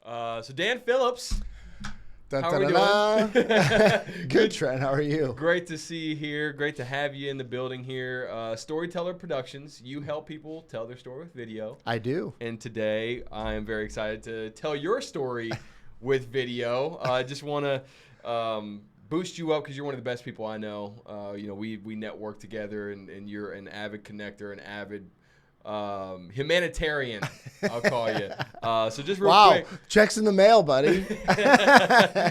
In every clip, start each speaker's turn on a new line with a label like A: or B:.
A: So Dan Phillips,
B: Dun,
A: how
B: dun,
A: are we
B: dun,
A: doing?
B: dun. Good, Trent. How are you?
A: Great to see you here. Great to have you in the building here. Storyteller Productions. You help people tell their story with video.
B: I do.
A: And today I am very excited to tell your story with video. I just want to boost you up because you're one of the best people I know. We network together, and you're an avid connector, an avid humanitarian, I'll call you. So just real quick.
B: Checks in the mail, buddy.
A: So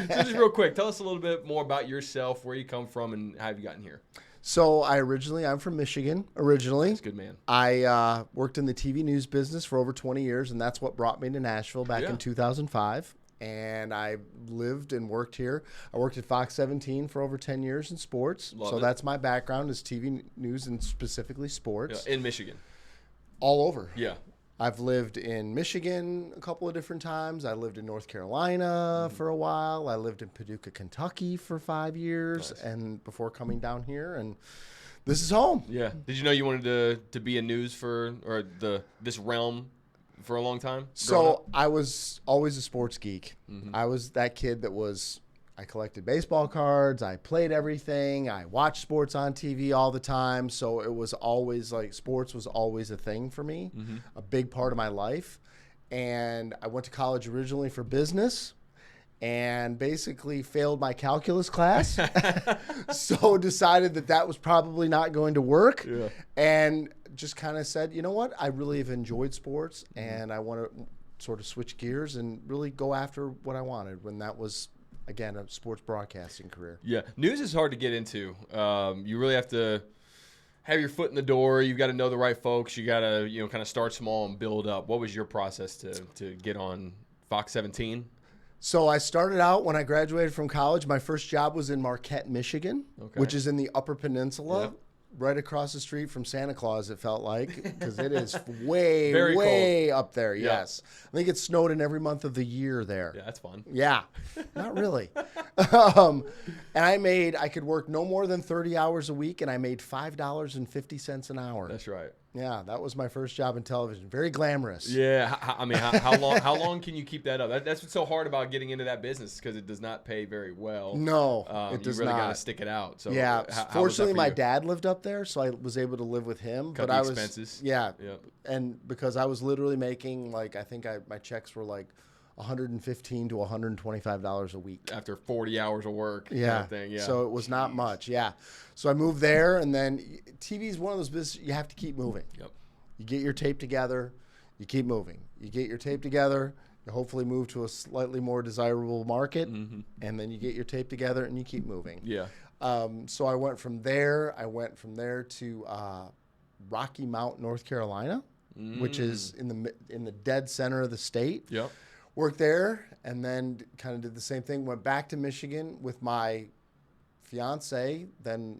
A: just real quick, tell us a little bit more about yourself, where you come from, and how have you gotten here?
B: So I'm from Michigan originally.
A: That's good, man.
B: I worked in the TV news business for over 20 years, and that's what brought me to Nashville back in 2005. And I lived and worked here. I worked at Fox 17 for over 10 years in sports. That's my background is TV news and specifically sports.
A: Yeah, in Michigan.
B: All over.
A: Yeah.
B: I've lived in Michigan a couple of different times. I lived in North Carolina for a while. I lived in Paducah, Kentucky for 5 years, and before coming down here, and this is home.
A: Yeah. Did you know you wanted to be in news this realm for a long time?
B: So I was always a sports geek.
A: Mm-hmm.
B: I was that kid I collected baseball cards. I played everything. I watched sports on TV all the time. So it was always sports was always a thing for me, a big part of my life. And I went to college originally for business and basically failed my calculus class. So decided that was probably not going to work. Yeah. And just kind of said, you know what? I really have enjoyed sports and I want to sort of switch gears and really go after what I wanted when that was, again, a sports broadcasting career.
A: Yeah. News is hard to get into. You really have to have your foot in the door. You've got to know the right folks. You got to, kind of start small and build up. What was your process to get on Fox 17?
B: So I started out when I graduated from college. My first job was in Marquette, Michigan, which is in the Upper Peninsula, right across the street from Santa Claus, it felt like, because it is way up there, yes. I think it snowed in every month of the year there.
A: Yeah, that's fun.
B: Yeah, not really. And I could work no more than 30 hours a week, and I made $5.50 an hour.
A: That's right.
B: Yeah, that was my first job in television. Very glamorous.
A: Yeah, how long can you keep that up? That's what's so hard about getting into that business because it does not pay very well.
B: No, it does not.
A: You really got to stick it out. So
B: yeah, fortunately, my
A: you?
B: Dad lived up there, so I was able to live with him.
A: Cut the expenses.
B: Yeah, and because I was literally making my checks were like $115 to $125 a week
A: after 40 hours of work.
B: Yeah.
A: Kind of thing. Yeah.
B: So it was not much. Yeah. So I moved there, and then TV is one of those businesses you have to keep moving.
A: Yep.
B: You get your tape together, you keep moving. You get your tape together, you hopefully move to a slightly more desirable market, and then you get your tape together and you keep moving.
A: Yeah.
B: So I went from there. To Rocky Mount, North Carolina, which is in the dead center of the state.
A: Yep.
B: Worked there, and then kind of did the same thing. Went back to Michigan with my fiance, then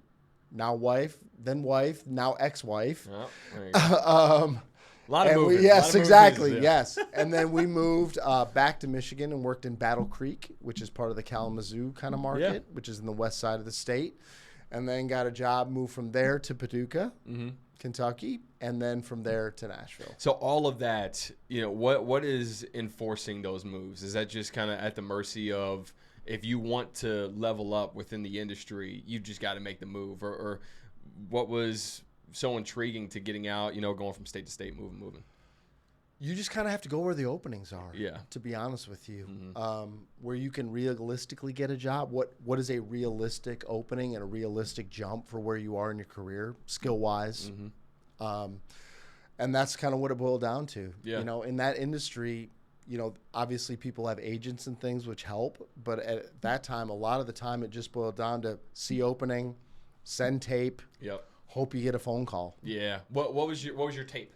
B: now wife, now ex-wife.
A: Oh, there you go. A lot of moving.
B: Yes, exactly. Yes. And then we moved back to Michigan and worked in Battle Creek, which is part of the Kalamazoo kind of market, which is in the west side of the state. And then got a job, moved from there to Paducah, Kentucky, and then from there to Nashville.
A: So all of that, what is enforcing those moves? Is that just kind of at the mercy of if you want to level up within the industry, you just got to make the move? Or what was so intriguing to getting out, going from state to state, moving?
B: You just kind of have to go where the openings are, to be honest with you, where you can realistically get a job. What is a realistic opening and a realistic jump for where you are in your career, skill-wise? And that's kind of what it boiled down to.
A: Yeah.
B: In that industry, obviously people have agents and things which help, but at that time, a lot of the time it just boiled down to see opening, send tape, hope you get a phone call.
A: Yeah. What was your tape?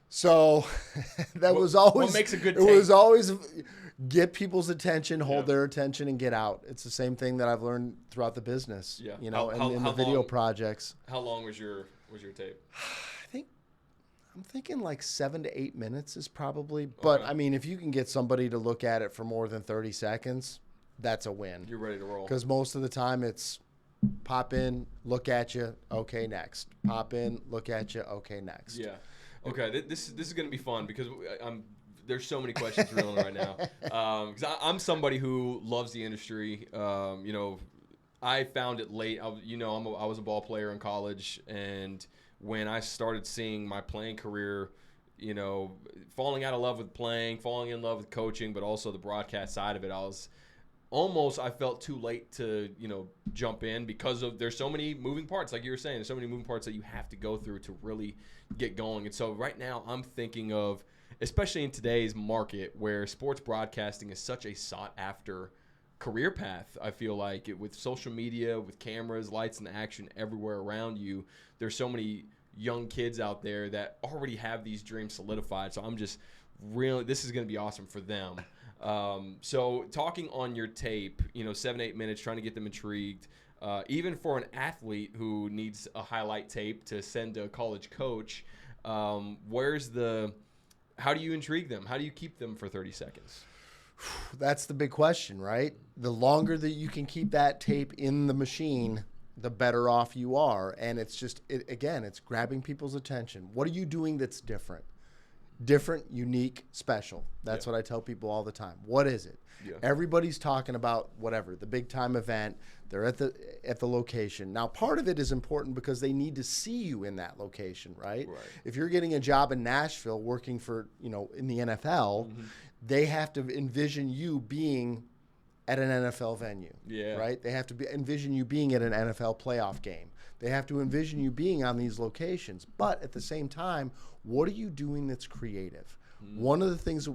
B: So was always
A: what makes a good tape?
B: It was always get people's attention, hold their attention, and get out. It's the same thing that I've learned throughout the business.
A: Yeah.
B: In the video projects.
A: How long was your tape?
B: I'm thinking like 7 to 8 minutes is probably. But I mean, if you can get somebody to look at it for more than 30 seconds, that's a win.
A: You're ready to roll.
B: Because most of the time it's pop in, look at you, okay, next. Pop in, look at you, okay, next.
A: Yeah. Okay, this is going to be fun because there's so many questions reeling right now. Because I'm somebody who loves the industry. I found it late. I was a ball player in college, and when I started seeing my playing career, falling out of love with playing, falling in love with coaching, but also the broadcast side of it, I felt too late to, jump in because there's so many moving parts. Like you were saying, there's so many moving parts that you have to go through to really get going. And so right now I'm thinking of, especially in today's market where sports broadcasting is such a sought after career path, I feel like with social media, with cameras, lights, and action everywhere around you, there's so many young kids out there that already have these dreams solidified. So I'm just this is going to be awesome for them. So talking on your tape, 7-8 minutes, trying to get them intrigued, even for an athlete who needs a highlight tape to send to a college coach, how do you intrigue them? How do you keep them for 30 seconds?
B: That's the big question, right? The longer that you can keep that tape in the machine, the better off you are. And it's just, it's grabbing people's attention. What are you doing that's different? Different, unique, special. That's what I tell people all the time. What is it? Yeah. Everybody's talking about whatever, the big time event. They're at the location. Now, part of it is important because they need to see you in that location, right? If you're getting a job in Nashville working for, in the NFL, they have to envision you being at an NFL venue, right? They have to envision you being at an NFL playoff game. They have to envision you being on these locations. But at the same time, what are you doing that's creative? One of the things that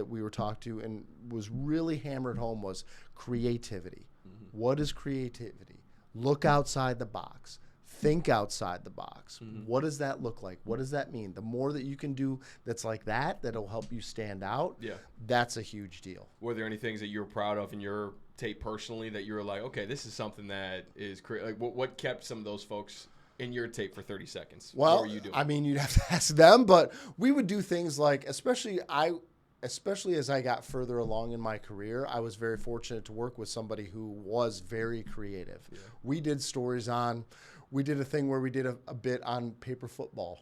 B: we were talked to and was really hammered home was creativity. What is creativity? Look outside the box. Think outside the box. What does that look like? What does that mean? The more that you can do that's like that'll help you stand out. That's a huge deal.
A: Were there any things that you're proud of in your tape personally that you were like, okay, this is something that is like what kept some of those folks in your tape for 30 seconds?
B: Well,
A: what were you doing?
B: I mean, you'd have to ask them, but we would do things like, especially as I got further along in my career, I was very fortunate to work with somebody who was very creative. We did a thing where we did a bit on paper football.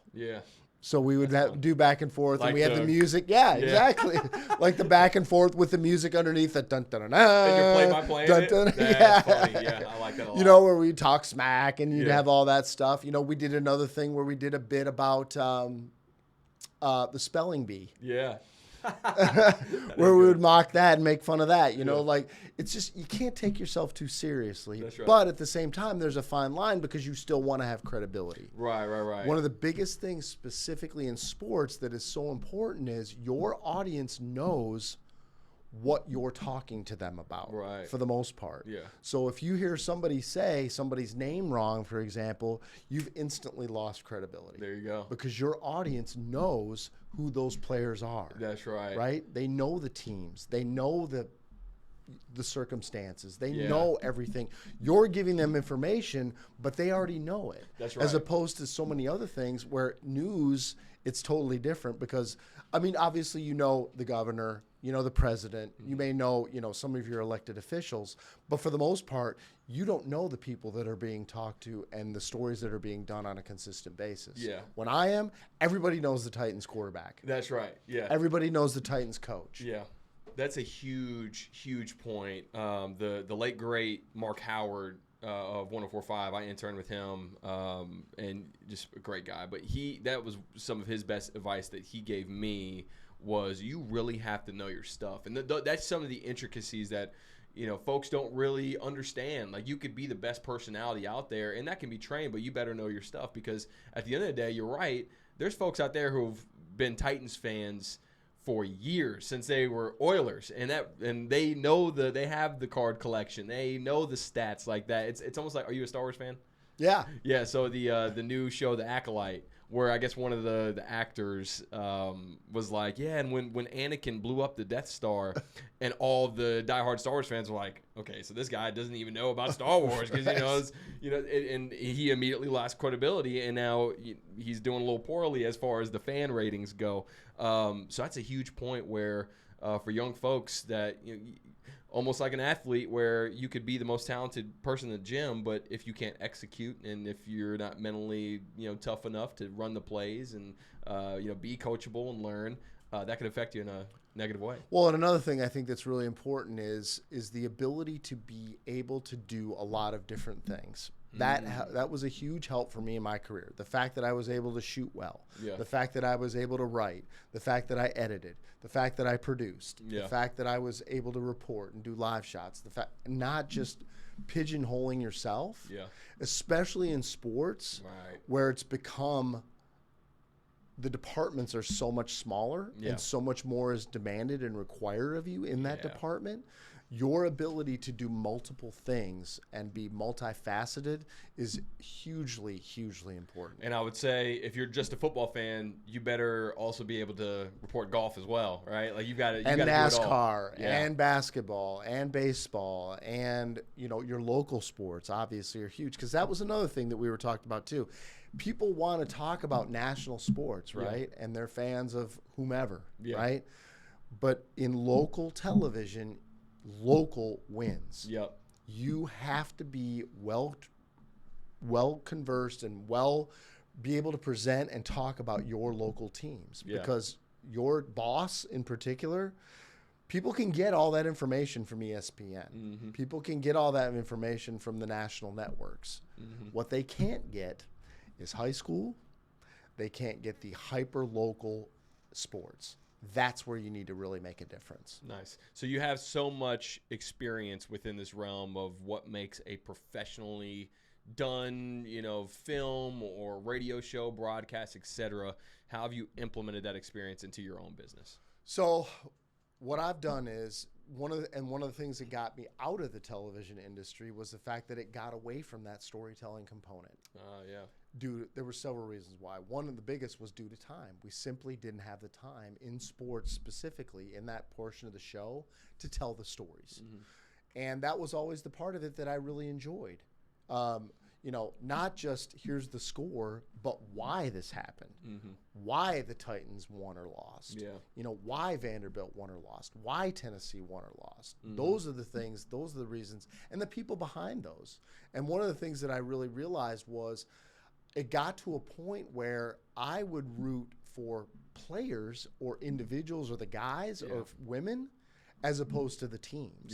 B: So we would do back and forth, and we had the music. Yeah, exactly. Like the back and forth with the music underneath the dun dun dun.
A: And you're play-by-playing it? That's funny. Yeah, I like that a lot.
B: Where we'd talk smack and you'd have all that stuff. We did another thing where we did a bit about the spelling bee. Where we would mock that and make fun of that, like it's just, you can't take yourself too seriously.
A: That's right.
B: But at the same time, there's a fine line because you still want to have credibility.
A: Right.
B: One of the biggest things specifically in sports that is so important is your audience knows what you're talking to them about, for the most part. So if you hear somebody say somebody's name wrong, for example, you've instantly lost credibility.
A: There you go.
B: Because your audience knows who those players are.
A: That's right.
B: Right? They know the teams. They know the circumstances. They know everything. You're giving them information, but they already know it.
A: That's right.
B: As opposed to so many other things where news, it's totally different because, I mean, obviously the governor, the president, you may know, some of your elected officials, but for the most part, you don't know the people that are being talked to and the stories that are being done on a consistent basis. When everybody knows the Titans quarterback.
A: That's right.
B: Everybody knows the Titans coach.
A: That's a huge point. The late great Mark Howard of 104.5, I interned with him, and just a great guy. But that was some of his best advice that he gave me was you really have to know your stuff. And that's some of the intricacies that, folks don't really understand. Like, you could be the best personality out there, and that can be trained, but you better know your stuff because at the end of the day, you're right. There's folks out there who've been Titans fans for years, since they were Oilers, and they know they have the card collection. They know the stats like that. It's almost like, are you a Star Wars fan? Yeah. So the new show, The Acolyte, where I guess one of the actors was like, and when Anakin blew up the Death Star, and all the diehard Star Wars fans were like, okay, so this guy doesn't even know about Star Wars because and he immediately lost credibility, and now he's doing a little poorly as far as the fan ratings go. So that's a huge point where for young folks that almost like an athlete where you could be the most talented person in the gym, but if you can't execute and if you're not mentally, tough enough to run the plays and, be coachable and learn, that could affect you in a negative way.
B: Well, and another thing I think that's really important is the ability to be able to do a lot of different things. That was a huge help for me in my career. The fact that I was able to shoot well, the fact that I was able to write, the fact that I edited, the fact that I produced, the fact that I was able to report and do live shots, the fact not just pigeonholing yourself, especially in sports, where it's become the departments are so much smaller and so much more is demanded and required of you in that department. Your ability to do multiple things and be multifaceted is hugely, hugely important.
A: And I would say if you're just a football fan, you better also be able to report golf as well, right? Like you've got to
B: and NASCAR
A: do it all.
B: And basketball and baseball and your local sports obviously are huge, because that was another thing that we were talking about too. People want to talk about national sports, right? And they're fans of whomever, right? But in local television, local wins. You have to be well conversed and be able to present and talk about your local teams, because your boss in particular, people can get all that information from ESPN. People can get all that information from the national networks. What they can't get is high school. They can't get the hyper local sports. That's where you need to really make a difference.
A: Nice. So you have so much experience within this realm of what makes a professionally done, film or radio show, broadcast, etc. How have you implemented that experience into your own business?
B: So what I've done is one of the things that got me out of the television industry was the fact that it got away from that storytelling component. There were several reasons why. One of the biggest was due to time. We simply didn't have the time in sports, specifically in that portion of the show, to tell the stories. And that was always the part of it that I really enjoyed. Not just here's the score, but why this happened, why the Titans won or lost, why Vanderbilt won or lost, why Tennessee won or lost. Those are the things, those are the reasons, and the people behind those. And one of the things that I really realized was it got to a point where I would root for players or individuals or the guys or women as opposed to the teams.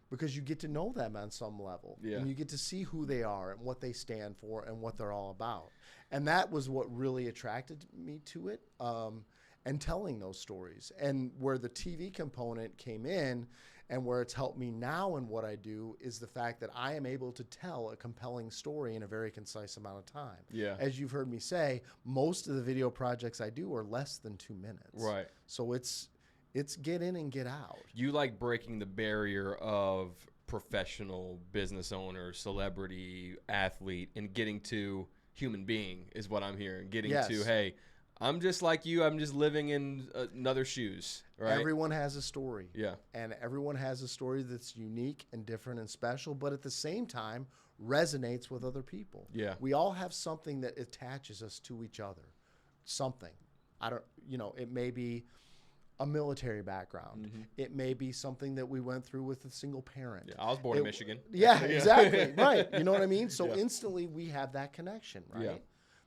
B: Because you get to know them on some level. And you get to see who they are and what they stand for and what they're all about. And that was what really attracted me to it, and telling those stories. And where the TV component came in and where it's helped me now in what I do is the fact that I am able to tell a compelling story in a very concise amount of time. As you've heard me say, most of the video projects I do are less than 2 minutes. So it's get in and get out.
A: You like breaking the barrier of professional business owner, celebrity, athlete, and getting to human being is what I'm hearing. Getting to, hey, I'm just like you. I'm just living in another shoes. Right?
B: Everyone has a story. And everyone has a story that's unique and different and special, but at the same time resonates with other people. We all have something that attaches us to each other. Something. It may be a military background. It may be something that we went through with a single parent.
A: I was born in Michigan.
B: Exactly. Right. You know what I mean? So instantly we have that connection, right?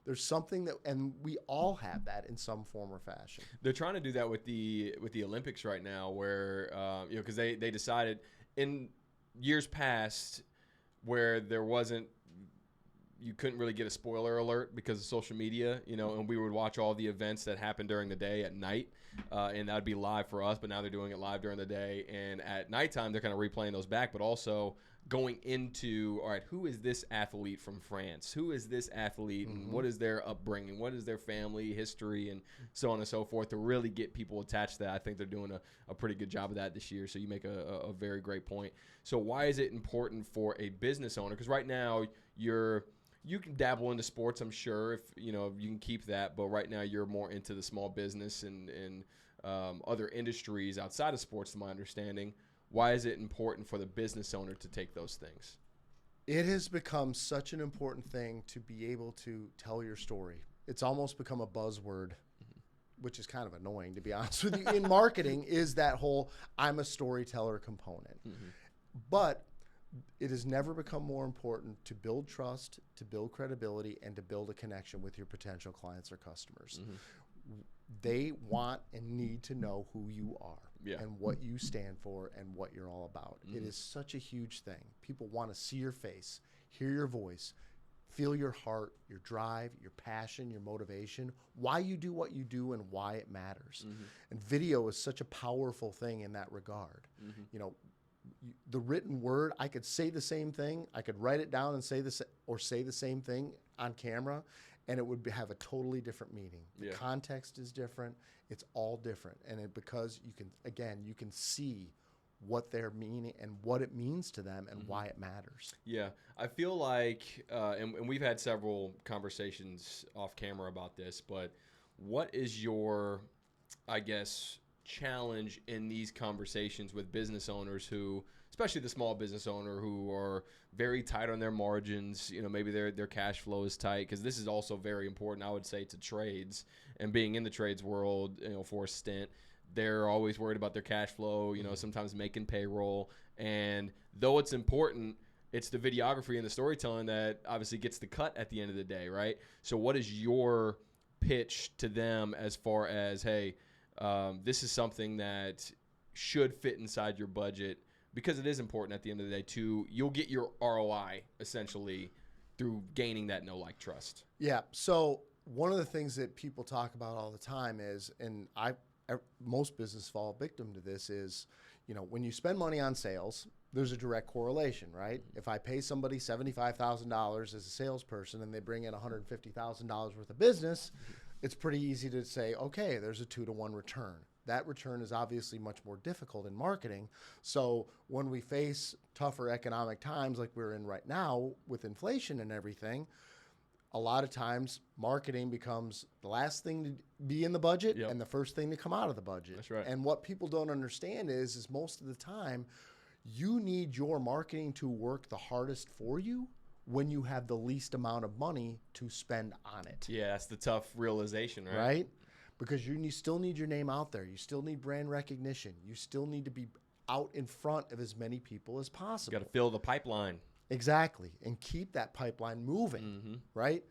B: There's something that, and we all have that in some form or fashion.
A: They're trying to do that with the Olympics right now, where because they decided in years past where there wasn't, you couldn't really get a spoiler alert because of social media, and we would watch all the events that happened during the day at night, and that would be live for us, but now they're doing it live during the day, and at nighttime they're kind of replaying those back, but also going into, all right, who is this athlete from France? Who is this athlete, and what is their upbringing? What is their family history, and so on and so forth, to really get people attached to that. I think they're doing a pretty good job of that this year, so you make a very great point. So why is it important for a business owner? Because right now you can dabble into sports, I'm sure, if you can keep that. But right now, you're more into the small business and other industries outside of sports, to my understanding. Why is it important for the business owner to take those things?
B: It has become such an important thing to be able to tell your story. It's almost become a buzzword, which is kind of annoying, to be honest with you. In marketing, is that whole I'm a storyteller component. But it has never become more important to build trust, to build credibility, and to build a connection with your potential clients or customers. They want and need to know who you are
A: Yeah.
B: and what you stand for and what you're all about. It is such a huge thing. People want to see your face, hear your voice, feel your heart, your drive, your passion, your motivation, why you do what you do and why it matters. And video is such a powerful thing in that regard. You know, the written word, I could say the same thing. I could write it down and say the same thing on camera, and it would have a totally different meaning. The context is different. It's all different. And because you can see what they're meaning and what it means to them and why it matters.
A: Yeah, I feel like, and we've had several conversations off camera about this, but what is your, I guess, challenge in these conversations with business owners who, especially the small business owner, who are very tight on their margins? You know, maybe their cash flow is tight, because this is also very important, I would say, to trades, and being in the trades world, you know, for a stint. They're always worried about their cash flow, you know, sometimes making payroll. And though it's important, it's the videography and the storytelling that obviously gets the cut at the end of the day, right? So what is your pitch to them as far as, hey, this is something that should fit inside your budget, because it is important at the end of the day too. You'll get your ROI essentially through gaining that know, like, trust.
B: Yeah. So one of the things that people talk about all the time is, and most business fall victim to this, is, you know, when you spend money on sales, there's a direct correlation, right? If I pay somebody $75,000 as a salesperson and they bring in $150,000 worth of business, it's pretty easy to say, okay, there's a 2-to-1 return. That return is obviously much more difficult in marketing. So when we face tougher economic times like we're in right now with inflation and everything, a lot of times marketing becomes the last thing to be in the budget and the first thing to come out of the budget.
A: That's right.
B: And what people don't understand is most of the time you need your marketing to work the hardest for you when you have the least amount of money to spend on it.
A: Yeah, that's the tough realization, right?
B: Right? Because you still need your name out there. You still need brand recognition. You still need to be out in front of as many people as possible.
A: You got to fill the pipeline.
B: Exactly. And keep that pipeline moving, right?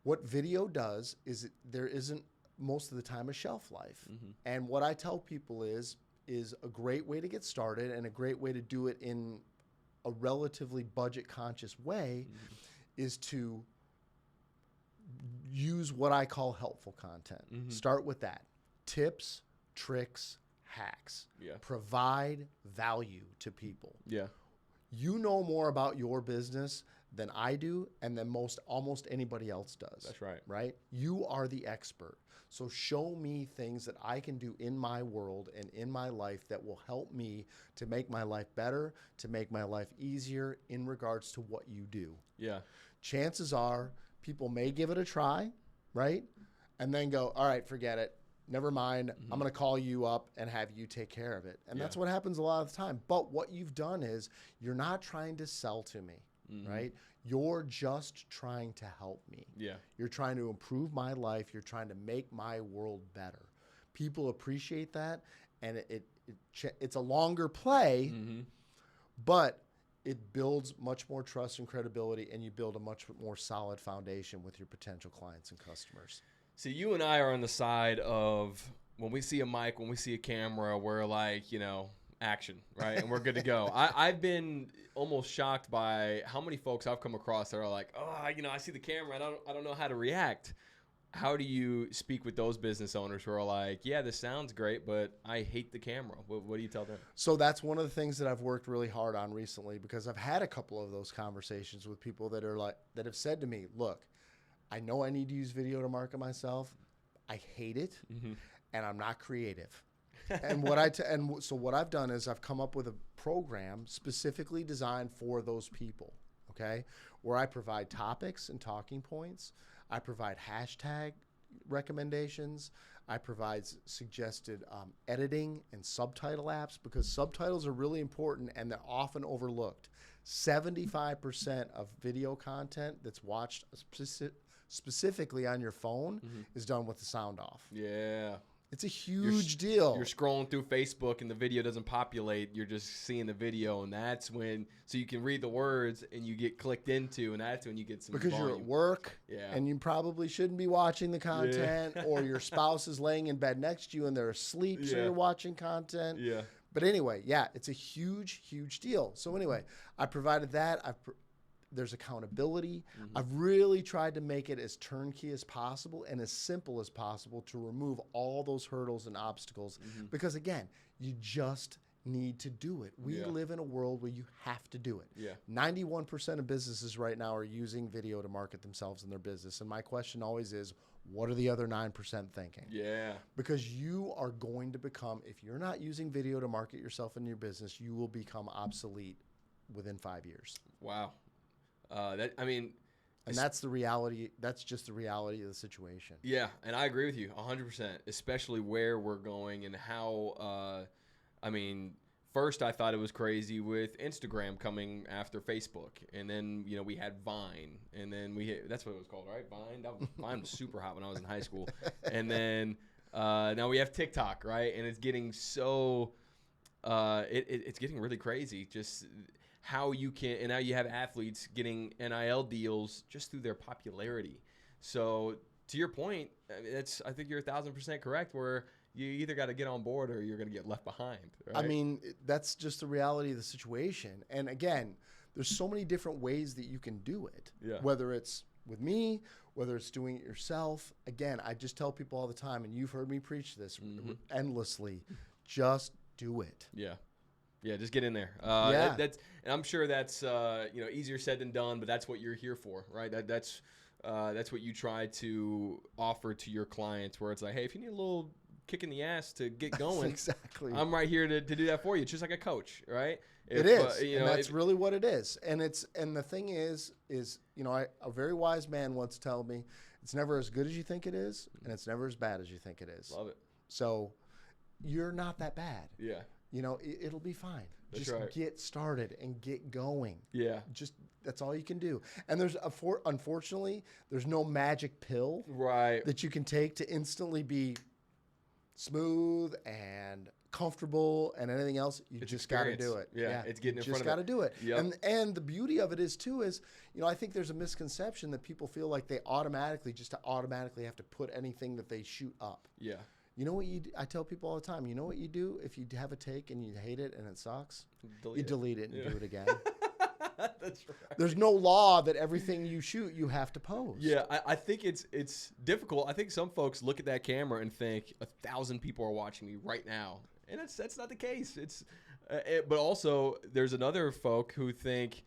B: What video does is there isn't most of the time a shelf life. And what I tell people is a great way to get started and a great way to do it in a relatively budget conscious way is to use what I call helpful content. Start with that. Tips, tricks, hacks. Provide value to people. You know more about your business than I do and than almost anybody else does.
A: That's right.
B: Right? You are the expert. So show me things that I can do in my world and in my life that will help me to make my life better, to make my life easier in regards to what you do. Chances are people may give it a try, right? And then go, all right, forget it. Never mind. I'm going to call you up and have you take care of it. And that's what happens a lot of the time. But what you've done is you're not trying to sell to me, right? You're just trying to help me. You're trying to improve my life. You're trying to make my world better. People appreciate that. And it's a longer play, but it builds much more trust and credibility, and you build a much more solid foundation with your potential clients and customers.
A: See, you and I are on the side of, when we see a mic, when we see a camera, we're like, you know, action, right? And we're good to go. I've been almost shocked by how many folks I've come across that are like, oh, you know, I see the camera, and I don't know how to react. How do you speak with those business owners who are like, yeah, this sounds great, but I hate the camera? What do you tell them?
B: So that's one of the things that I've worked really hard on recently, because I've had a couple of those conversations with people that have said to me, look, I know I need to use video to market myself. I hate it, and I'm not creative. And so what I've done is I've come up with a program specifically designed for those people, okay, where I provide topics and talking points. I provide hashtag recommendations. I provide suggested editing and subtitle apps, because subtitles are really important and they're often overlooked. 75% of video content that's watched specifically on your phone is done with the sound off. It's a huge deal.
A: You're scrolling through Facebook and the video doesn't populate. You're just seeing the video, and that's when you can read the words and you get clicked into, and that's when you get some
B: because
A: volume.
B: you're at work, and you probably shouldn't be watching the content, or your spouse is laying in bed next to you and they're asleep, so you're watching content.
A: Yeah.
B: But anyway, it's a huge, huge deal. So anyway, I provided that. There's accountability. I've really tried to make it as turnkey as possible and as simple as possible to remove all those hurdles and obstacles. Because again, you just need to do it. We live in a world where you have to do it. 91% of businesses right now are using video to market themselves and their business. And my question always is, what are the other 9% thinking? Because you are going to become, if you're not using video to market yourself and your business, you will become obsolete within 5 years.
A: Wow. And
B: that's the reality. That's just the reality of the situation.
A: Yeah, and I agree with you 100%, especially where we're going and how. First I thought it was crazy with Instagram coming after Facebook, and then we had Vine, and then that's what it was called, right? Vine. Vine was super hot when I was in high school, and then now we have TikTok, right? And it's getting so. It's getting really crazy. Just how you can, and now you have athletes getting NIL deals just through their popularity. So to your point, I think you're 1,000% correct, where you either got to get on board or you're going to get left behind. Right?
B: That's just the reality of the situation. And again, there's so many different ways that you can do it. Whether it's with me, whether it's doing it yourself. Again, I just tell people all the time, and you've heard me preach this endlessly, just do it.
A: Yeah, just get in there. And I'm sure that's easier said than done, but that's what you're here for, right? That's what you try to offer to your clients, where it's like, hey, if you need a little kick in the ass to get going,
B: exactly.
A: I'm right here to do that for you. It's just like a coach, right?
B: It is, and that's really what it is. And the thing is a very wise man once told me, it's never as good as you think it is, and it's never as bad as you think it is.
A: Love it.
B: So you're not that bad.
A: Yeah.
B: It'll be fine.
A: That's
B: just
A: right.
B: get started and get going.
A: Yeah.
B: That's all you can do. And unfortunately, there's no magic pill that you can take to instantly be smooth and comfortable and anything else. You just got to do it.
A: Yeah. It's getting in front of it.
B: You just got to do it.
A: Yep.
B: And the beauty of it is I think there's a misconception that people feel like they automatically have to put anything that they shoot up.
A: Yeah.
B: You know what I tell people all the time, you know what you do if you have a take and you hate it and it sucks? You delete it and do it again.
A: That's right.
B: There's no law that everything you shoot you have to post.
A: Yeah, I think it's difficult. I think some folks look at that camera and think 1,000 people are watching me right now, and that's not the case. But also there's another folk who think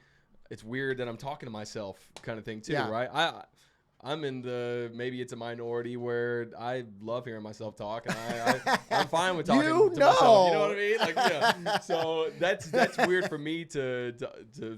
A: it's weird that I'm talking to myself, kind of thing too, right? I'm in maybe it's a minority where I love hearing myself talk, and I'm fine with talking to myself. You know what I mean? Like, so that's weird for me to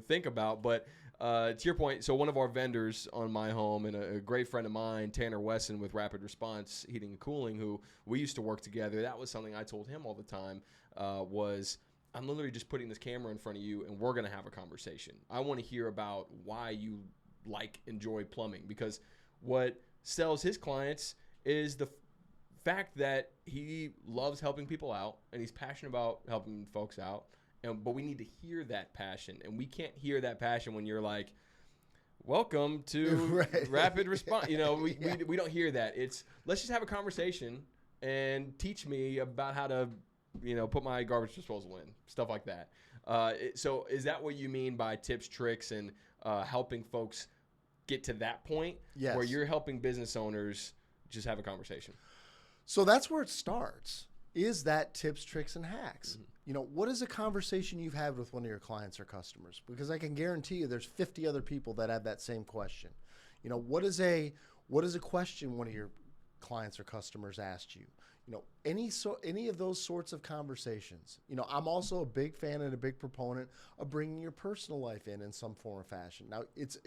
A: think about. But to your point, so one of our vendors on MyHome, and a great friend of mine, Tanner Wesson with Rapid Response Heating and Cooling, who we used to work together. That was something I told him all the time, was I'm literally just putting this camera in front of you, and we're going to have a conversation. I want to hear about why you enjoy plumbing, because what sells his clients is the fact that he loves helping people out and he's passionate about helping folks out. But we need to hear that passion, and we can't hear that passion when you're like, welcome to Rapid Response. We don't hear that. It's, let's just have a conversation and teach me about how to put my garbage disposal in, stuff like that. So is that what you mean by tips, tricks, and helping folks get to that point where you're helping business owners just have a conversation?
B: So that's where it starts, is that tips, tricks, and hacks. What is a conversation you've had with one of your clients or customers? Because I can guarantee you there's 50 other people that have that same question. What is a question one of your clients or customers asked you? Any of those sorts of conversations. I'm also a big fan and a big proponent of bringing your personal life in some form or fashion. Now, it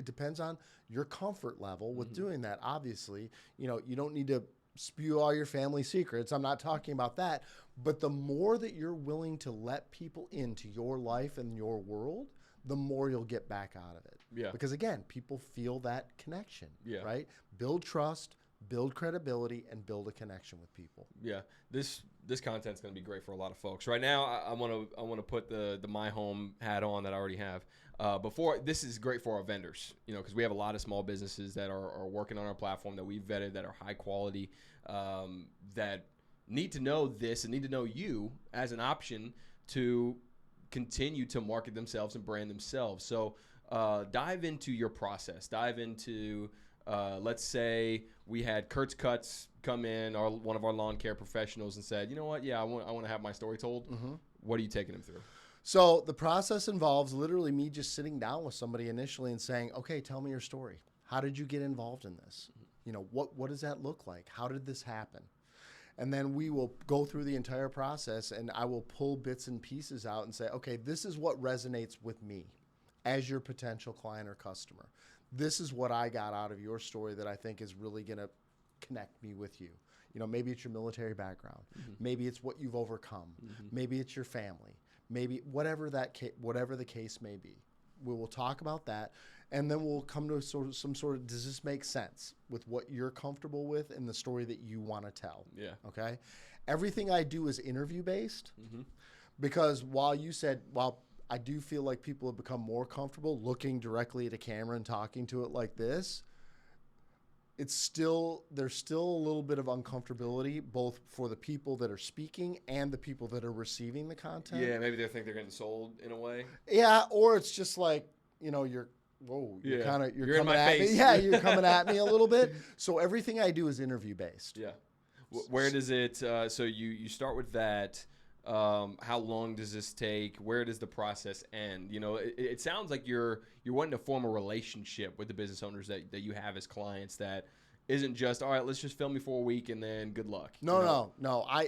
B: depends on your comfort level with doing that. Obviously, you don't need to spew all your family secrets. I'm not talking about that. But the more that you're willing to let people into your life and your world, the more you'll get back out of it.
A: Yeah.
B: Because again, people feel that connection.
A: Yeah.
B: Right? Build trust. build credibility, and build a connection with people.
A: Yeah, this content's going to be great for a lot of folks. Right now, I want to put the MyHome hat on that I already have. Before, this is great for our vendors, because we have a lot of small businesses that are working on our platform that we've vetted, that are high quality, that need to know this and need to know you as an option to continue to market themselves and brand themselves. So dive into your process. Dive into, let's say we had Kurt's Cuts come in, one of our lawn care professionals, and said, you know what, yeah, I want to have my story told. Mm-hmm. What are you taking them through?
B: So the process involves literally me just sitting down with somebody initially and saying, okay, tell me your story. How did you get involved in this? What does that look like? How did this happen? And then we will go through the entire process, and I will pull bits and pieces out and say, okay, this is what resonates with me as your potential client or customer. This is what I got out of your story that I think is really going to connect me with you. Maybe it's your military background. Mm-hmm. Maybe it's what you've overcome. Mm-hmm. Maybe it's your family. Maybe whatever the case may be. We will talk about that, and then we'll come to some sort of, does this make sense with what you're comfortable with and the story that you want to tell?
A: Yeah.
B: Okay. Everything I do is interview based, mm-hmm. because while I do feel like people have become more comfortable looking directly at a camera and talking to it like this, there's still a little bit of uncomfortability, both for the people that are speaking and the people that are receiving the content.
A: Yeah, maybe they think they're getting sold in a way.
B: Yeah, or it's just like, you're coming at me. Yeah, you're coming at me a little bit. So everything I do is interview based.
A: Yeah. Where does it? So you start with that. How long does this take? Where does the process end? It sounds like you're wanting to form a relationship with the business owners that you have as clients that isn't just, all right, let's just film me for a week and then good luck.
B: No.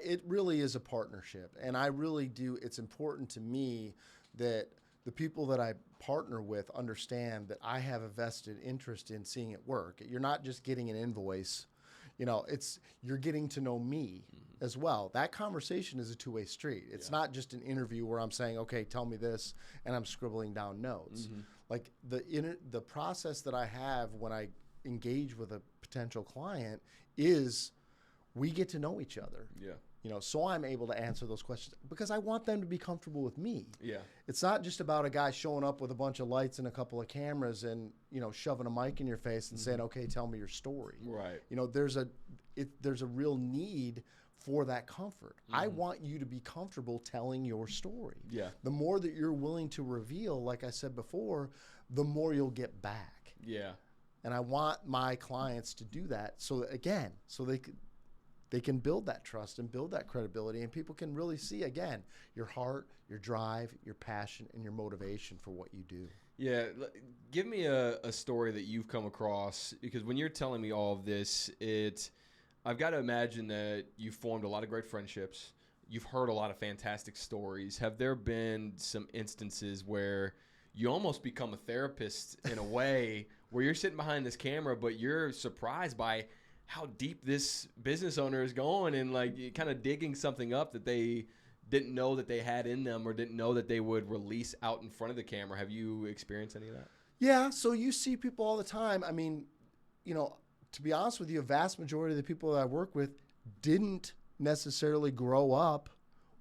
B: It really is a partnership. And I really do. It's important to me that the people that I partner with understand that I have a vested interest in seeing it work. You're not just getting an invoice. You're getting to know me, mm-hmm. as well. That conversation is a two-way street. It's not just an interview where I'm saying, okay, tell me this, and I'm scribbling down notes. Mm-hmm. Like the process that I have when I engage with a potential client is we get to know each other.
A: Yeah.
B: So I'm able to answer those questions because I want them to be comfortable with me.
A: Yeah.
B: It's not just about a guy showing up with a bunch of lights and a couple of cameras and, shoving a mic in your face and mm-hmm. saying, okay, tell me your story.
A: Right.
B: There's a real need for that comfort. Mm-hmm. I want you to be comfortable telling your story.
A: Yeah. The
B: more that you're willing to reveal, like I said before, the more you'll get back.
A: Yeah.
B: And I want my clients to do that so they can build that trust and build that credibility, and people can really see, again, your heart, your drive, your passion, and your motivation for what you do.
A: Yeah. Give me a story that you've come across, because when you're telling me all of this, I've got to imagine that you've formed a lot of great friendships. You've heard a lot of fantastic stories. Have there been some instances where you almost become a therapist in a way where you're sitting behind this camera, but you're surprised by how deep this business owner is going and like kind of digging something up that they didn't know that they had in them or didn't know that they would release out in front of the camera? Have you experienced any of that?
B: Yeah. So you see people all the time. I mean, to be honest with you, a vast majority of the people that I work with didn't necessarily grow up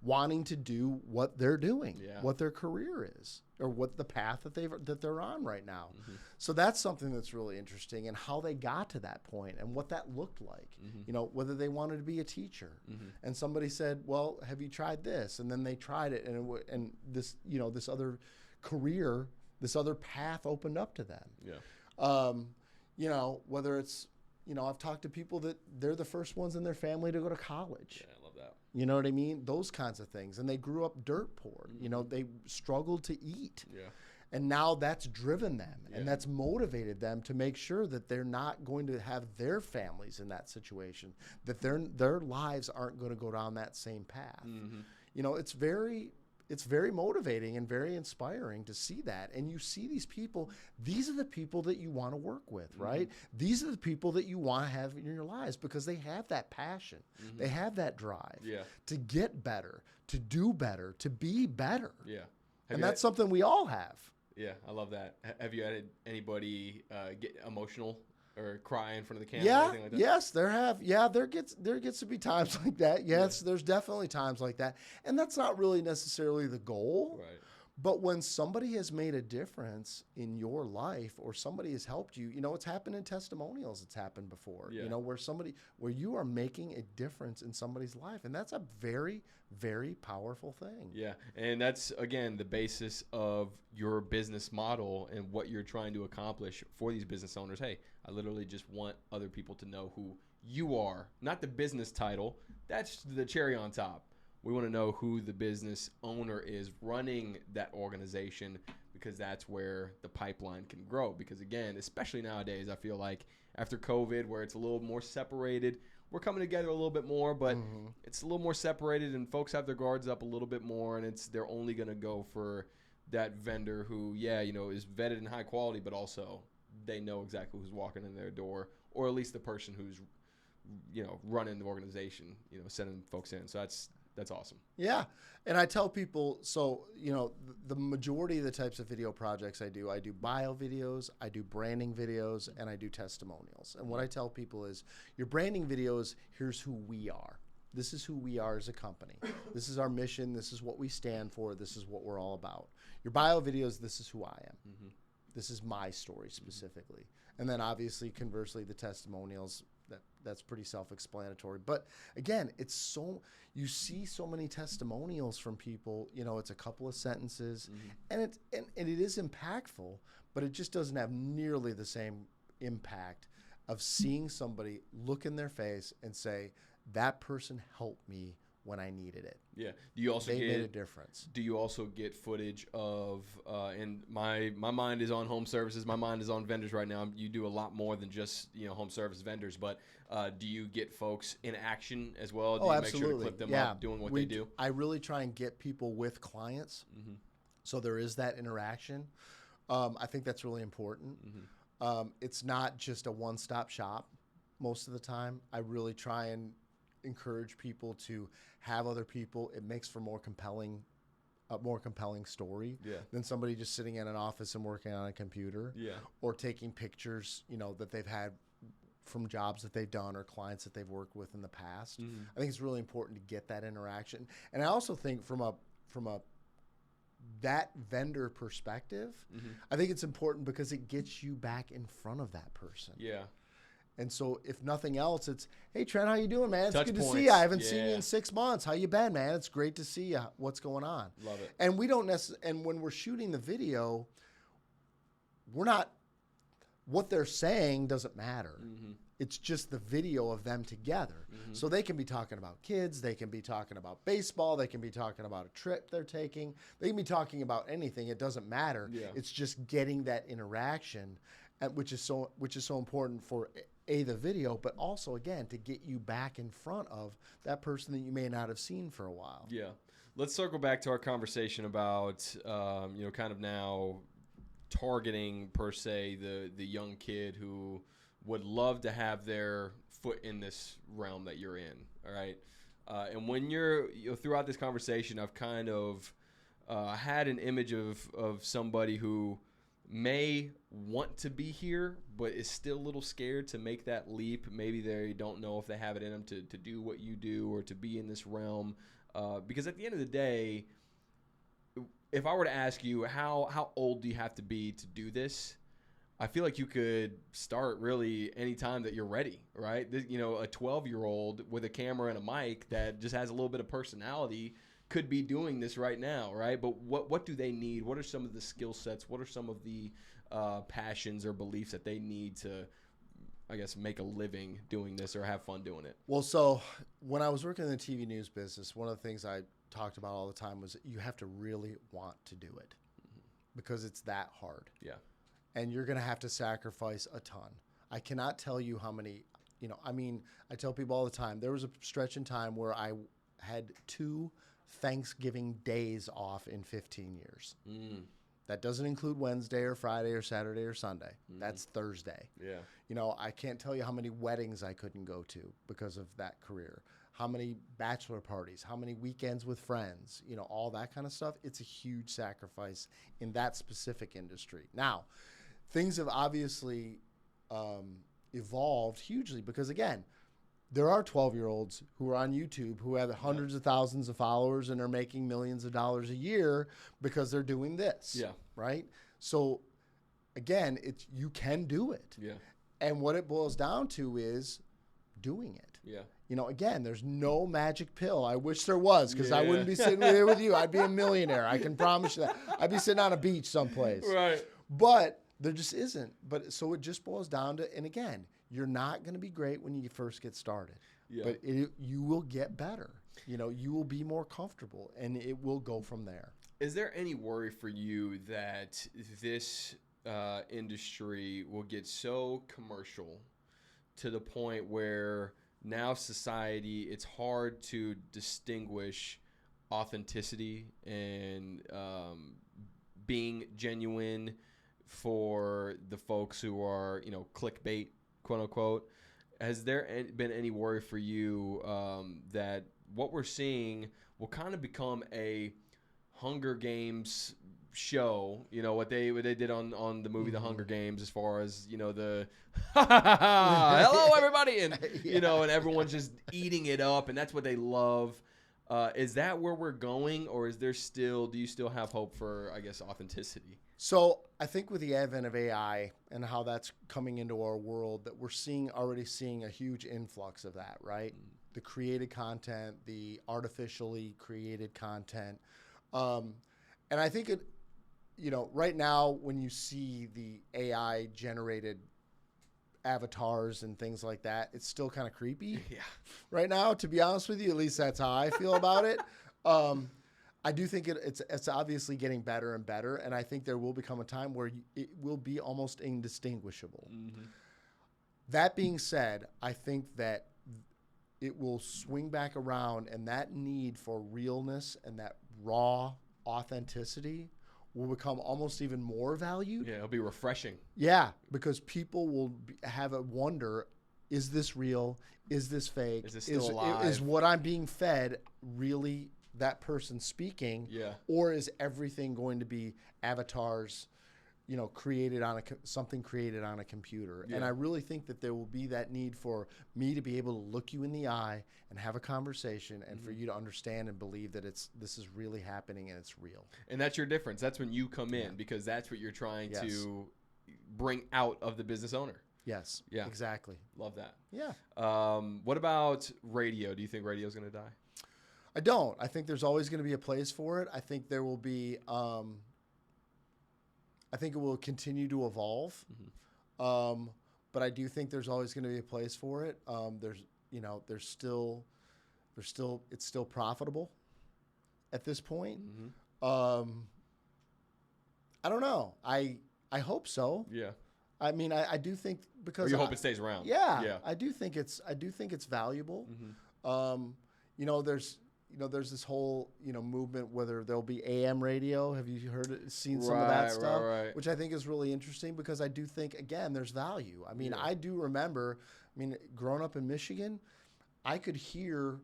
B: wanting to do what they're doing, what their career is, or what the path that they're on right now. Mm-hmm. So that's something that's really interesting, and how they got to that point and what that looked like. Mm-hmm. Whether they wanted to be a teacher, mm-hmm. and somebody said, "Well, have you tried this?" And then they tried it, and this this other career, this other path opened up to them.
A: Yeah.
B: Whether it's I've talked to people that they're the first ones in their family to go to college.
A: Yeah, I love that.
B: You know what I mean? Those kinds of things. And they grew up dirt poor. Mm-hmm. They struggled to eat.
A: Yeah.
B: And now that's driven them, and that's motivated them to make sure that they're not going to have their families in that situation, that their lives aren't going to go down that same path. Mm-hmm. It's very motivating and very inspiring to see that. And you see these people, these are the people that you want to work with, right? Mm-hmm. These are the people that you want to have in your lives because they have that passion. Mm-hmm. They have that drive to get better, to do better, to be better.
A: Yeah.
B: And that's something we all have.
A: Yeah, I love that. Have you had anybody get emotional or cry in front of the camera or
B: Yeah,
A: anything like that?
B: yes, there gets to be times like that. Yes, there's definitely times like that. And that's not really necessarily the goal.
A: Right.
B: But when somebody has made a difference in your life or somebody has helped you, it's happened in testimonials. It's happened before,
A: Yeah.
B: where you are making a difference in somebody's life. And that's a very, very powerful thing.
A: Yeah. And that's, again, the basis of your business model and what you're trying to accomplish for these business owners. Hey, I literally just want other people to know who you are, not the business title. That's the cherry on top. We want to know who the business owner is running that organization, because that's where the pipeline can grow. Because again, especially nowadays, I feel like after COVID, where it's a little more separated, we're coming together a little bit more, but it's a little more separated and folks have their guards up a little bit more, and they're only going to go for that vendor who, is vetted in high quality, but also they know exactly who's walking in their door, or at least the person who's, running the organization, sending folks in. So that's awesome.
B: Yeah. And I tell people, so, the majority of the types of video projects I do bio videos, I do branding videos, and I do testimonials. And what I tell people is your branding videos, here's who we are. This is who we are as a company. This is our mission. This is what we stand for. This is what we're all about. Your bio videos, this is who I am. Mm-hmm. This is my story specifically. Mm-hmm. And then obviously, conversely, the testimonials, that's pretty self-explanatory. But again, you see so many testimonials from people, it's a couple of sentences, and it is impactful, but it just doesn't have nearly the same impact of seeing somebody look in their face and say, that person helped me when I needed it.
A: Yeah. Do you also
B: made a difference?
A: Do you also get footage of? And my mind is on home services. My mind is on vendors right now. You do a lot more than just home service vendors. But do you get folks in action as well? Do you
B: absolutely.
A: make sure to clip them up doing what they do?
B: I really try and get people with clients, so there is that interaction. I think that's really important. It's not just a one-stop shop most of the time. I really try and encourage people to have other people. It makes for a more compelling story than somebody just sitting in an office and working on a computer or taking pictures, that they've had from jobs that they've done or clients that they've worked with in the past. I think it's really important to get that interaction. And I also think from a that vendor perspective, I think it's important because it gets you back in front of that person.
A: Yeah.
B: And so if nothing else, it's, hey, Trent, how you doing, man? It's
A: Touch
B: good
A: points.
B: to see you. I haven't seen you in 6 months. How you been, man? It's great to see you. What's going on?
A: Love it.
B: And we don't necessarily, and when we're shooting the video, we're not, what they're saying doesn't matter. It's just the video of them together. So they can be talking about kids. They can be talking about baseball. They can be talking about a trip they're taking. They can be talking about anything. It doesn't matter.
A: Yeah.
B: It's just getting that interaction, which is so important for the video, but also, again, to get you back in front of that person that you may not have seen for a while.
A: Yeah. Let's circle back to our conversation about, kind of now targeting, per se, the young kid who would love to have their foot in this realm that you're in, all right? And when you're throughout this conversation, I've kind of had an image of somebody who may want to be here, but is still a little scared to make that leap. Maybe they don't know if they have it in them to do what you do or to be in this realm. Because at the end of the day, if I were to ask you how old do you have to be to do this, I feel like you could start really anytime that you're ready, right? A 12-year-old with a camera and a mic that just has a little bit of personality could be doing this right now, right? But what do they need? What are some of the skill sets? What are some of the passions or beliefs that they need to, I guess, make a living doing this or have fun doing it?
B: Well, so when I was working in the TV news business, one of the things I talked about all the time was you have to really want to do it because it's that hard.
A: Yeah.
B: And you're going to have to sacrifice a ton. I cannot tell you how many, I tell people all the time, there was a stretch in time where I had 2 Thanksgiving days off in 15 years. That doesn't include Wednesday or Friday or Saturday or Sunday. That's Thursday.
A: Yeah.
B: I can't tell you how many weddings I couldn't go to because of that career. How many bachelor parties, how many weekends with friends, all that kind of stuff. It's a huge sacrifice in that specific industry. Now, things have obviously evolved hugely because, again, there are 12-year-olds who are on YouTube who have hundreds of thousands of followers and are making millions of dollars a year because they're doing this.
A: Yeah.
B: Right? So, again, you can do it.
A: Yeah.
B: And what it boils down to is doing it.
A: Yeah.
B: You know, again, there's no magic pill. I wish there was, because I wouldn't be sitting here with you. I'd be a millionaire. I can promise you that. I'd be sitting on a beach someplace.
A: Right.
B: But there just isn't. But so it just boils down to, and again, you're not going to be great when you first get started.
A: Yeah.
B: But you will get better. You know, you will be more comfortable, and it will go from there.
A: Is there any worry for you that this industry will get so commercial to the point where now society, it's hard to distinguish authenticity and being genuine for the folks who are, you know, clickbait, quote unquote? Has there been any worry for you that what we're seeing will kind of become a Hunger Games show, you know, what they did on the movie The Hunger Games, as far as, you know, the hello everybody, and you know, and everyone's just eating it up, and that's what they love. Is that where we're going, or do you still have hope for, I guess, authenticity?
B: So I think with the advent of AI and how that's coming into our world, that we're already seeing a huge influx of that, right? The created content, the artificially created content. And I think you know, right now when you see the AI generated avatars and things like that, it's still kind of creepy.
A: Yeah.
B: Right now, to be honest with you, at least that's how I feel about it. I do think it's obviously getting better and better, and I think there will become a time where it will be almost indistinguishable. Mm-hmm. That being said, I think that it will swing back around, and that need for realness and that raw authenticity will become almost even more valued.
A: Yeah, it'll be refreshing.
B: Yeah, because people will have a wonder, is this real? Is this fake?
A: Is this still alive?
B: Is what I'm being fed really that person speaking?
A: Yeah.
B: Or is everything going to be avatars, you know, something created on a computer?
A: Yeah.
B: And I really think that there will be that need for me to be able to look you in the eye and have a conversation, and for you to understand and believe that this is really happening and it's real.
A: And that's your difference. That's when you come in, because that's what you're trying to bring out of the business owner.
B: Yes.
A: Yeah.
B: Exactly.
A: Love that.
B: Yeah.
A: What about radio? Do you think radio is going to die?
B: I don't. I think there's always going to be a place for it. I think there will be. I think it will continue to evolve. Mm-hmm. But I do think there's always going to be a place for it. It's still profitable at this point. Mm-hmm. I don't know. I hope so.
A: Yeah.
B: I mean, I do think, because
A: or you hope it stays around.
B: Yeah. Yeah. I do think it's valuable. Mm-hmm. There's this whole, movement, whether there'll be AM radio. Have you seen some of that stuff?
A: Right.
B: Which I think is really interesting, because I do think, again, there's value. I mean, I do remember, growing up in Michigan, I could hear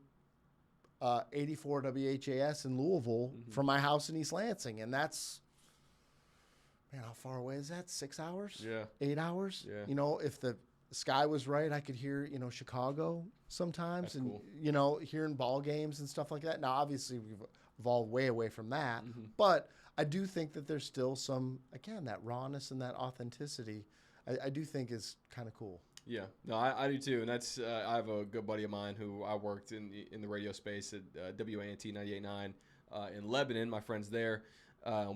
B: 84 WHAS in Louisville from my house in East Lansing. And that's, how far away is that? 6 hours?
A: Yeah.
B: 8 hours?
A: Yeah.
B: If the sky was right, I could hear, Chicago sometimes.
A: That's
B: and,
A: cool.
B: Hearing ball games and stuff like that. Now, obviously, we've evolved way away from that. But I do think that there's still some, again, that rawness and that authenticity, I do think is kind of cool.
A: Yeah, no, I do too. And that's, I have a good buddy of mine who I worked in the radio space at WANT 98.9 in Lebanon. My friend's there.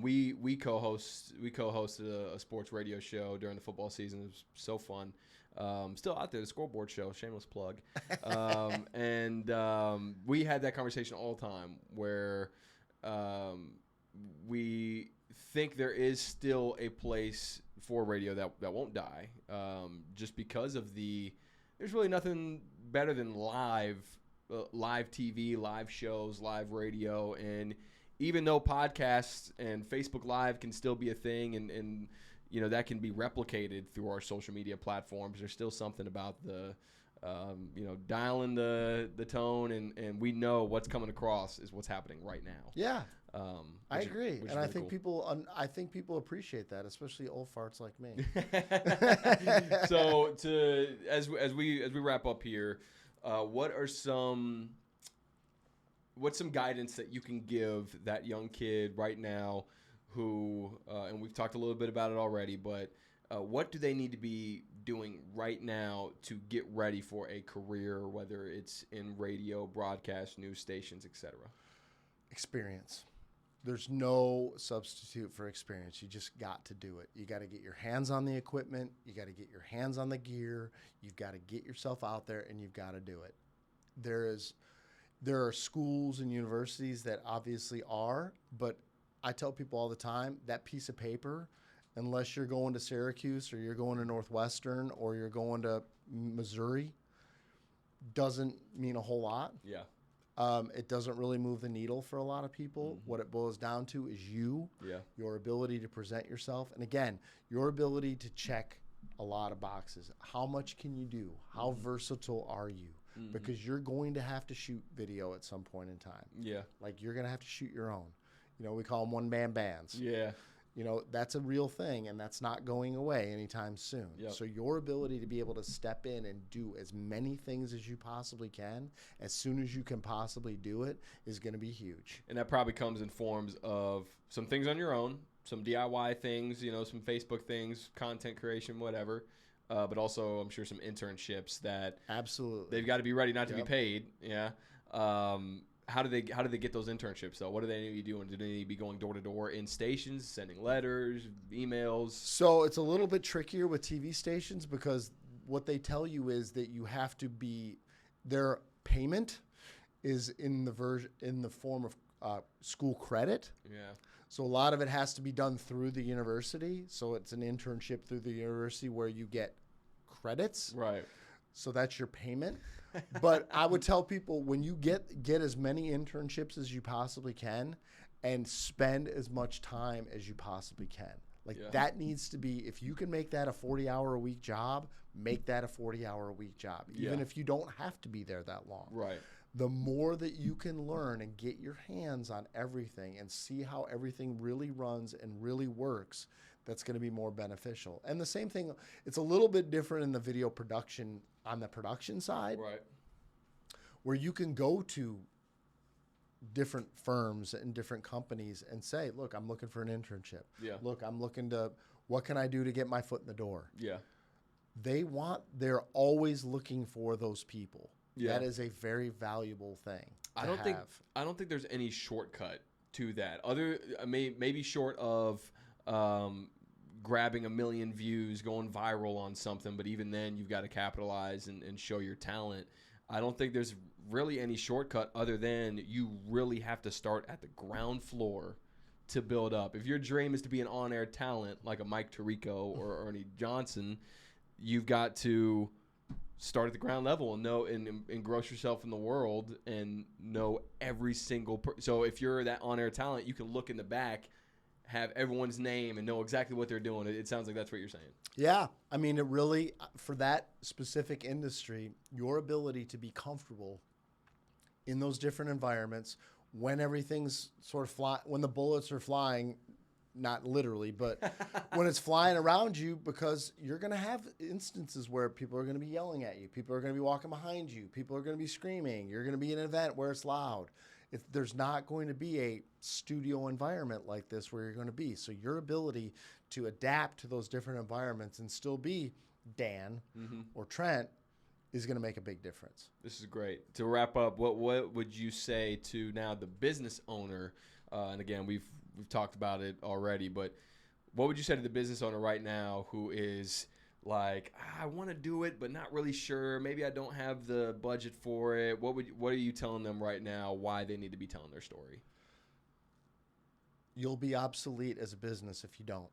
A: We co-hosted a sports radio show during the football season. It was so fun. Still out there, the scoreboard show, shameless plug. And we had that conversation all the time, where we think there is still a place for radio that won't die, just because of there's really nothing better than live TV, live shows, live radio. And even though podcasts and Facebook Live can still be a thing, and that can be replicated through our social media platforms, there's still something about the dialing the tone, and we know what's coming across is what's happening right now.
B: Yeah. I
A: Which
B: agree,
A: which
B: and
A: is
B: I
A: really
B: think
A: cool.
B: I think people appreciate that, especially old farts like me.
A: So as we wrap up here, what's some guidance that you can give that young kid right now who and we've talked a little bit about it already, but what do they need to be doing right now to get ready for a career, whether it's in radio, broadcast, news stations, etc.?
B: Experience. There's no substitute for experience. You just got to do it. You got to get your hands on the equipment. You got to get your hands on the gear. You've got to get yourself out there, and you've got to do it. There are schools and universities that obviously are, but I tell people all the time, that piece of paper, unless you're going to Syracuse or you're going to Northwestern or you're going to Missouri, doesn't mean a whole lot.
A: Yeah.
B: It doesn't really move the needle for a lot of people.
A: Mm-hmm.
B: What it boils down to is
A: Yeah.
B: your ability to present yourself. And again, your ability to check a lot of boxes. How much can you do? How versatile are you? Because you're going to have to shoot video at some point in time.
A: Yeah.
B: Like you're going to have to shoot your own. We call them one-man bands.
A: Yeah.
B: That's a real thing, and that's not going away anytime soon.
A: Yep.
B: So your ability to be able to step in and do as many things as you possibly can, as soon as you can possibly do it, is going to be huge.
A: And that probably comes in forms of some things on your own, some DIY things, some Facebook things, content creation, whatever. But also, I'm sure some internships that
B: Absolutely
A: they've got to be ready not to be
B: Yep.
A: paid. Yeah. How do they get those internships though? What do they need to be doing? Do they need to be going door to door in stations, sending letters, emails?
B: So it's a little bit trickier with TV stations because what they tell you is that you have to be their payment is in the form of school credit.
A: Yeah.
B: So a lot of it has to be done through the university. So it's an internship through the university where you get credits.
A: Right.
B: So that's your payment. But I would tell people when you get as many internships as you possibly can and spend as much time as you possibly can. That needs to be, if you can make that a 40-hour-a-week job, make that a 40-hour-a-week job, even if you don't have to be there that long.
A: Right.
B: The more that you can learn and get your hands on everything and see how everything really runs and really works, that's going to be more beneficial. And the same thing, it's a little bit different in the video production, on the production side,
A: Right.
B: where you can go to different firms and different companies and say, look, I'm looking for an internship.
A: Yeah.
B: Look, I'm looking to, what can I do to get my foot in the door?
A: Yeah.
B: They're always looking for those people.
A: Yeah.
B: That is a very valuable thing to
A: I don't
B: have.
A: think there's any shortcut to that. Maybe short of grabbing 1 million views, going viral on something, but even then you've got to capitalize and show your talent. I don't think there's really any shortcut other than you really have to start at the ground floor to build up. If your dream is to be an on-air talent like a Mike Tirico or Ernie Johnson, you've got to start at the ground level and know and engross yourself in the world and know every single so if you're that on-air talent, you can look in the back, have everyone's name and know exactly what they're doing. It sounds like that's what you're saying.
B: Yeah. I mean, it really, for that specific industry, your ability to be comfortable in those different environments when everything's sort of when the bullets are flying, not literally, but when it's flying around you, because you're going to have instances where people are going to be yelling at you. People are going to be walking behind you. People are going to be screaming. You're going to be in an event where it's loud. There's not going to be a studio environment like this where you're going to be. So your ability to adapt to those different environments and still be Dan or Trent is going to make a big difference.
A: This is great. To wrap up, what would you say to now the business owner? And again, we've talked about it already, but what would you say to the business owner right now who is like, I want to do it, but not really sure. Maybe I don't have the budget for it. What are you telling them right now why they need to be telling their story?
B: You'll be obsolete as a business if you don't.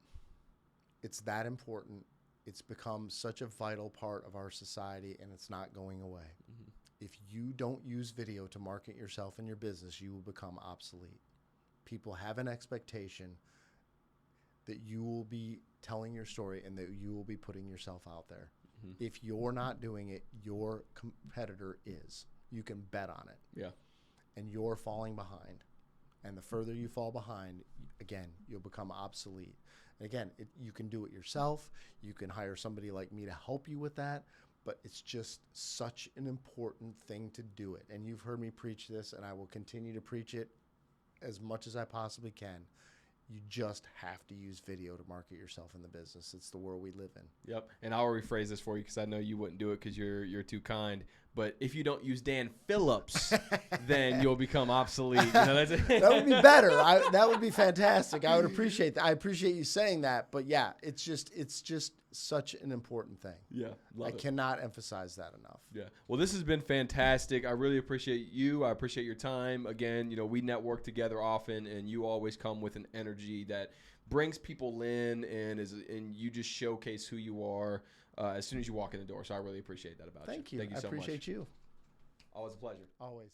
B: It's that important. It's become such a vital part of our society, and it's not going away. Mm-hmm. If you don't use video to market yourself and your business, you will become obsolete. People have an expectation that you will be telling your story and that you will be putting yourself out there. If you're not doing it, your competitor is. You can bet on it.
A: Yeah.
B: And you're falling behind. And the further you fall behind, again, you'll become obsolete. And again, you can do it yourself. You can hire somebody like me to help you with that. But it's just such an important thing to do it. And you've heard me preach this, and I will continue to preach it as much as I possibly can. You just have to use video to market yourself in the business. It's the world we live in.
A: Yep. And I'll rephrase this for you because I know you wouldn't do it because you're too kind. But if you don't use Dan Phillips, then you'll become obsolete. You know, that's
B: that would be better. That would be fantastic. I would appreciate that. I appreciate you saying that. But yeah, it's just such an important thing.
A: Yeah.
B: I cannot emphasize that enough.
A: Yeah. Well, this has been fantastic. I really appreciate you. I appreciate your time. Again, you know, we network together often, and you always come with an energy that brings people in, and you just showcase who you are as soon as you walk in the door. So I really appreciate that about you.
B: Thank you.
A: Thank you so much.
B: I appreciate you.
A: Always a pleasure.
B: Always.